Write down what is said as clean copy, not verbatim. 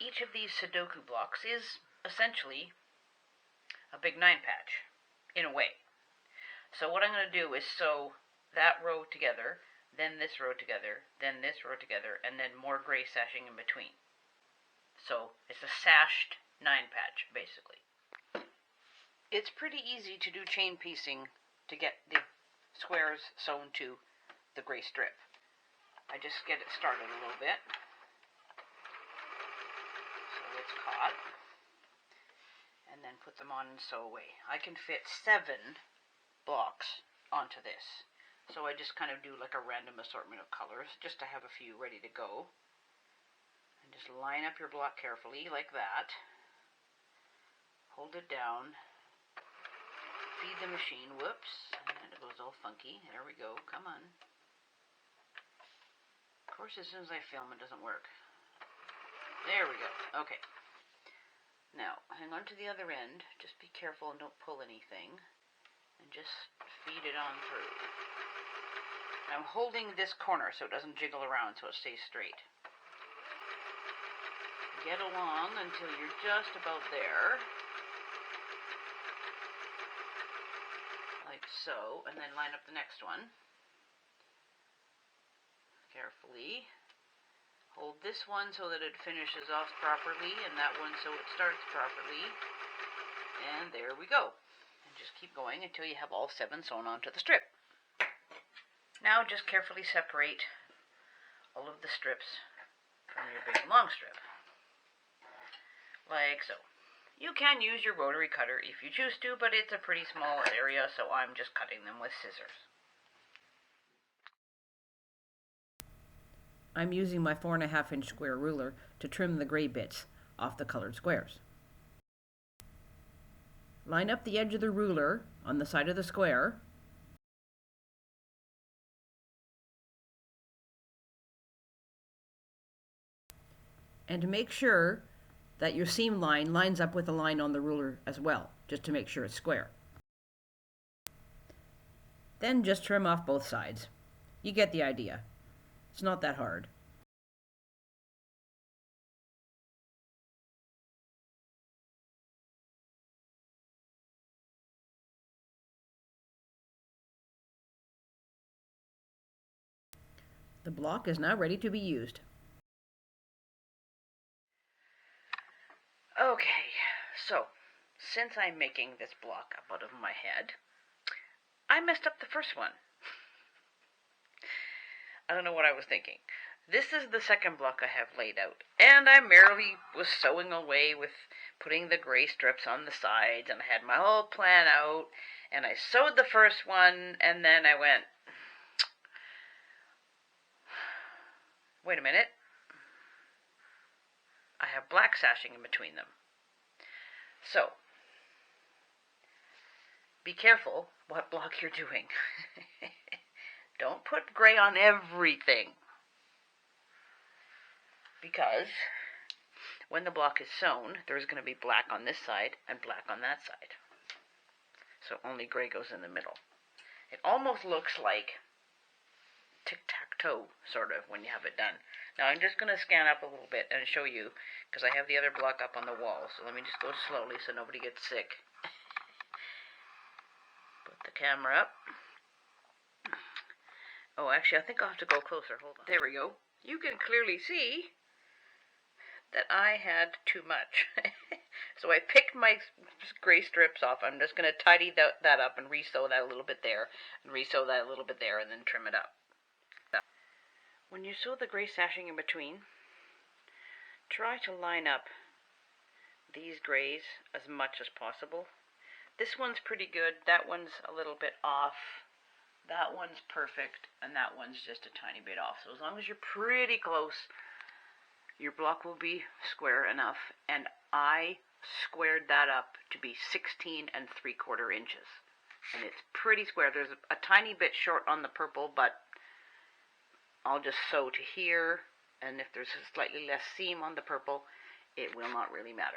each of these Sudoku blocks is essentially a big 9-patch, in a way. So what I'm going to do is sew that row together, then this row together, then this row together, and then more gray sashing in between. So it's a sashed 9-patch, basically. It's pretty easy to do chain piecing to get the squares sewn to the gray strip. I just get it started a little bit. So it's caught. And then put them on and sew away. I can fit 7 blocks onto this. So I just kind of do like a random assortment of colors just to have a few ready to go. And just line up your block carefully like that. Hold it down. Feed the machine. Whoops. And it goes all funky. There we go. Come on. Of course, as soon as I film, it doesn't work. There we go. Okay. Now, hang on to the other end. Just be careful and don't pull anything. And just feed it on through. I'm holding this corner so it doesn't jiggle around, so it stays straight. Get along until you're just about there. Like so. And then line up the next one. Carefully. Hold this one so that it finishes off properly, and that one so it starts properly. And there we go. And just keep going until you have all 7 sewn onto the strip. Now just carefully separate all of the strips from your big long strip. Like so. You can use your rotary cutter if you choose to, but it's a pretty small area, so I'm just cutting them with scissors. I'm using my 4.5-inch square ruler to trim the gray bits off the colored squares. Line up the edge of the ruler on the side of the square. And make sure that your seam line lines up with the line on the ruler as well, just to make sure it's square. Then just trim off both sides. You get the idea. It's not that hard. The block is now ready to be used. Okay, so since I'm making this block up out of my head, I messed up the first one. I don't know what I was thinking. This is the second block I have laid out, and I merely was sewing away with putting the gray strips on the sides, and I had my whole plan out, and I sewed the first one, and then I went, wait a minute, I have black sashing in between them. So, be careful what block you're doing. Don't put gray on everything. Because when the block is sewn, there's going to be black on this side and black on that side. So only gray goes in the middle. It almost looks like tic-tac-toe, sort of, when you have it done. Now I'm just going to scan up a little bit and show you, because I have the other block up on the wall. So let me just go slowly so nobody gets sick. Put the camera up. Oh, actually, I think I'll have to go closer. Hold on. There we go. You can clearly see that I had too much. So I picked my gray strips off. I'm just going to tidy that up and re-sew that a little bit there, and re-sew that a little bit there, and then trim it up. When you sew the gray sashing in between, try to line up these grays as much as possible. This one's pretty good. That one's a little bit off. That one's perfect, and that one's just a tiny bit off. So as long as you're pretty close, your block will be square enough. And I squared that up to be 16 3/4 inches. And it's pretty square. There's a tiny bit short on the purple, but I'll just sew to here. And if there's a slightly less seam on the purple, it will not really matter.